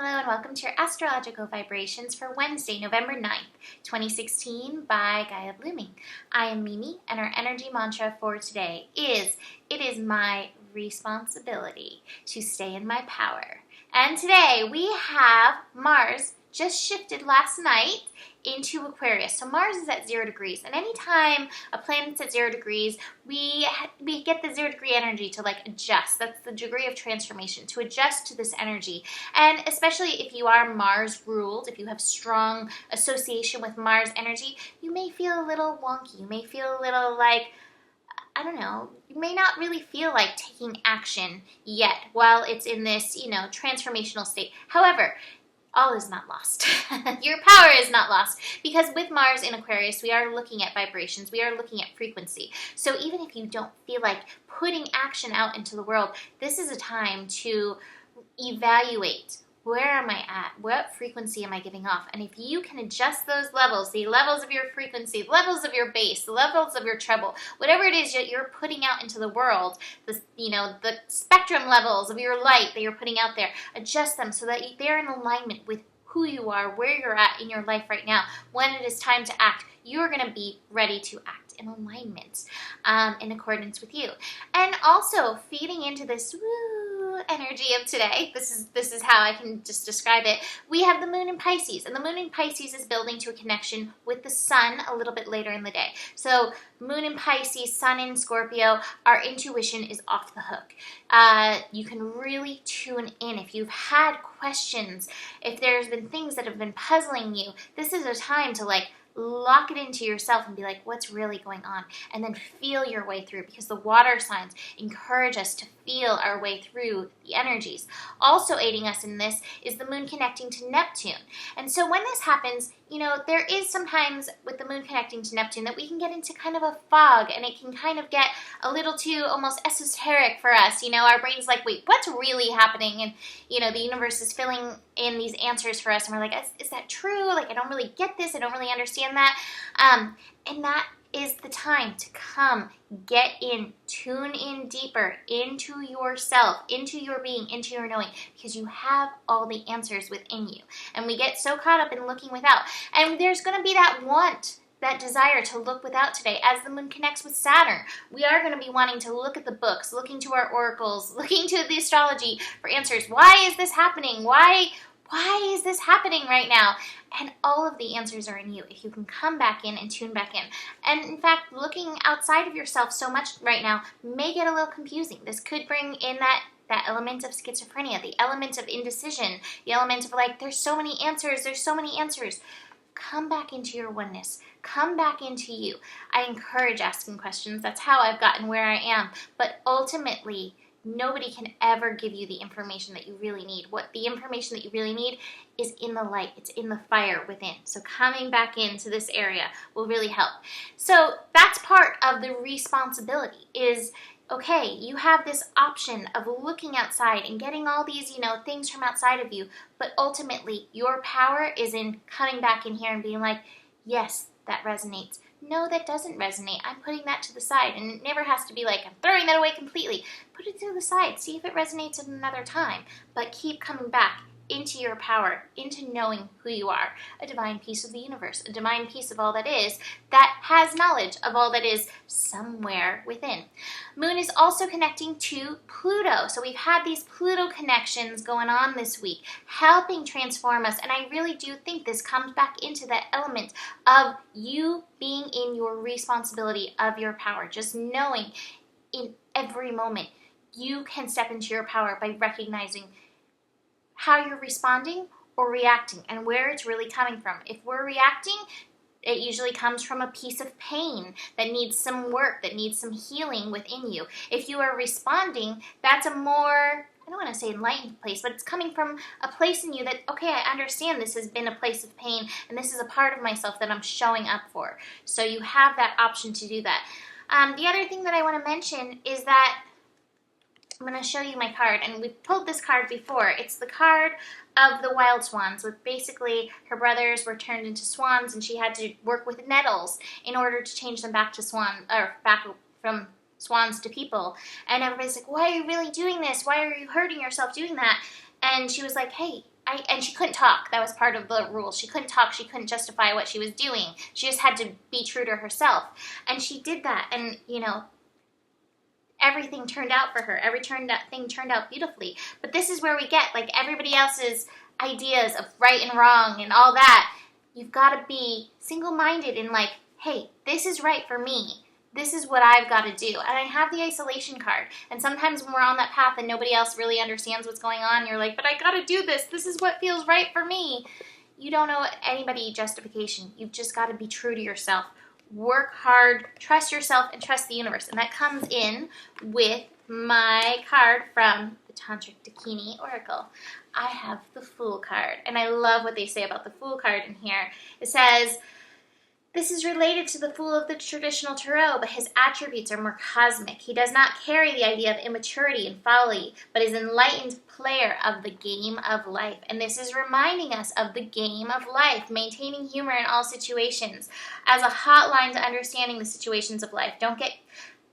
Hello and welcome to your astrological vibrations for Wednesday, November 9th, 2016 by Gaia Blooming. I am Mimi and our energy mantra for today is, it is my responsibility to stay in my power. And today we have Mars just shifted last night into Aquarius. So Mars is at 0 degrees, and anytime a planet's at 0 degrees, we get the 0 degree energy to adjust. That's the degree of transformation, to adjust to this energy. And especially if you are Mars ruled, if you have strong association with Mars energy, you may feel a little wonky. You may feel a little I don't know, you may not really feel like taking action yet while it's in this, transformational state. However, all is not lost. Your power is not lost, because with Mars in Aquarius, we are looking at vibrations, we are looking at frequency. So even if you don't feel like putting action out into the world, this is a time to evaluate, where am I at? What frequency am I giving off? And if you can adjust those levels, the levels of your frequency, the levels of your bass, the levels of your treble, whatever it is that you're putting out into the world, the spectrum levels of your light that you're putting out there, adjust them so that they're in alignment with who you are, where you're at in your life right now. When it is time to act, you're going to be ready to act in alignment, in accordance with you. And also feeding into this energy of today, this is how I can just describe it. We have the moon in Pisces, and the moon in Pisces is building to a connection with the sun a little bit later in the day. So moon in Pisces, sun in Scorpio, our intuition is off the hook. You can really tune in if you've had questions, if there's been things that have been puzzling you. This is a time to lock it into yourself and be like, what's really going on? And then feel your way through, because the water signs encourage us to feel our way through the energies. Also aiding us in this is the moon connecting to Neptune. And so when this happens, there is sometimes with the moon connecting to Neptune that we can get into kind of a fog, and it can kind of get a little too almost esoteric for us. Our brain's like, wait, what's really happening? And, the universe is filling in these answers for us, and we're like, is that true? I don't really get this. I don't really understand that. And that is the time to come, get in, tune in deeper into yourself, into your being, into your knowing, because you have all the answers within you. And we get so caught up in looking without. And there's going to be that want, that desire to look without today. As the moon connects with Saturn, we are going to be wanting to look at the books, looking to our oracles, looking to the astrology for answers. Why is this happening? Why is this happening right now? And all of the answers are in you if you can come back in and tune back in. And in fact, looking outside of yourself so much right now may get a little confusing. This could bring in that element of schizophrenia, the element of indecision, the element of there's so many answers. Come back into your oneness. Come back into you. I encourage asking questions. That's how I've gotten where I am. But ultimately, nobody can ever give you the information that you really need. What the information that you really need is in the light. It's in the fire within. So coming back into this area will really help. So that's part of the responsibility is, okay, you have this option of looking outside and getting all these, things from outside of you. But ultimately, your power is in coming back in here and being like, yes, that resonates. No, that doesn't resonate. I'm putting that to the side. And it never has to be I'm throwing that away completely. Put it to the side. See if it resonates at another time. But keep coming back into your power, into knowing who you are. A divine piece of the universe, a divine piece of all that is, that has knowledge of all that is somewhere within. Moon is also connecting to Pluto. So we've had these Pluto connections going on this week, helping transform us. And I really do think this comes back into that element of you being in your responsibility of your power. Just knowing in every moment you can step into your power by recognizing how you're responding or reacting and where it's really coming from. If we're reacting, it usually comes from a piece of pain that needs some work, that needs some healing within you. If you are responding, that's a more, I don't want to say enlightened place, but it's coming from a place in you that, okay, I understand this has been a place of pain and this is a part of myself that I'm showing up for. So you have that option to do that. The other thing that I want to mention is that I'm going to show you my card, and we've pulled this card before. It's the card of the wild swans, with basically her brothers were turned into swans, and she had to work with nettles in order to change them back to back from swans to people. And everybody's like, why are you really doing this? Why are you hurting yourself doing that? And she was like, hey, And she couldn't talk. That was part of the rule. She couldn't talk. She couldn't justify what she was doing. She just had to be true to herself. And she did that. And, you know, everything turned out for her. Everything turned out beautifully. But this is where we get, like, everybody else's ideas of right and wrong and all that. You've got to be single-minded and like, hey, this is right for me. This is what I've got to do. And I have the isolation card. And sometimes when we're on that path and nobody else really understands what's going on, you're like, but I got to do this. This is what feels right for me. You don't owe anybody justification. You've just got to be true to yourself. Work hard, trust yourself, and trust the universe. And that comes in with my card from the Tantric Dakini Oracle. I have the Fool card. And I love what they say about the Fool card in here. It says, this is related to the Fool of the traditional tarot, but his attributes are more cosmic. He does not carry the idea of immaturity and folly, but is an enlightened player of the game of life. And this is reminding us of the game of life, maintaining humor in all situations as a hotline to understanding the situations of life. Don't get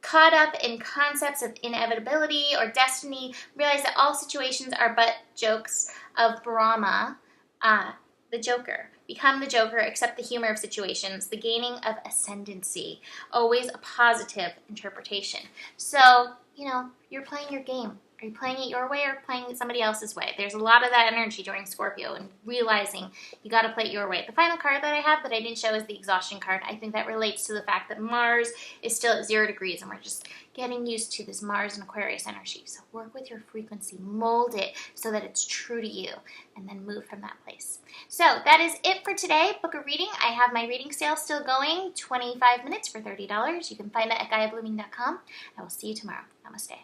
caught up in concepts of inevitability or destiny. Realize that all situations are but jokes of Brahma, the Joker. Become the Joker, accept the humor of situations, the gaining of ascendancy. Always a positive interpretation. So, you know, you're playing your game. Are you playing it your way or playing it somebody else's way? There's a lot of that energy during Scorpio and realizing you got to play it your way. The final card that I have that I didn't show is the exhaustion card. I think that relates to the fact that Mars is still at 0 degrees and we're just getting used to this Mars and Aquarius energy. So work with your frequency, mold it so that it's true to you, and then move from that place. So that is it for today. Book a reading. I have my reading sale still going, 25 minutes for $30. You can find that at GaiaBlooming.com. I will see you tomorrow. Namaste.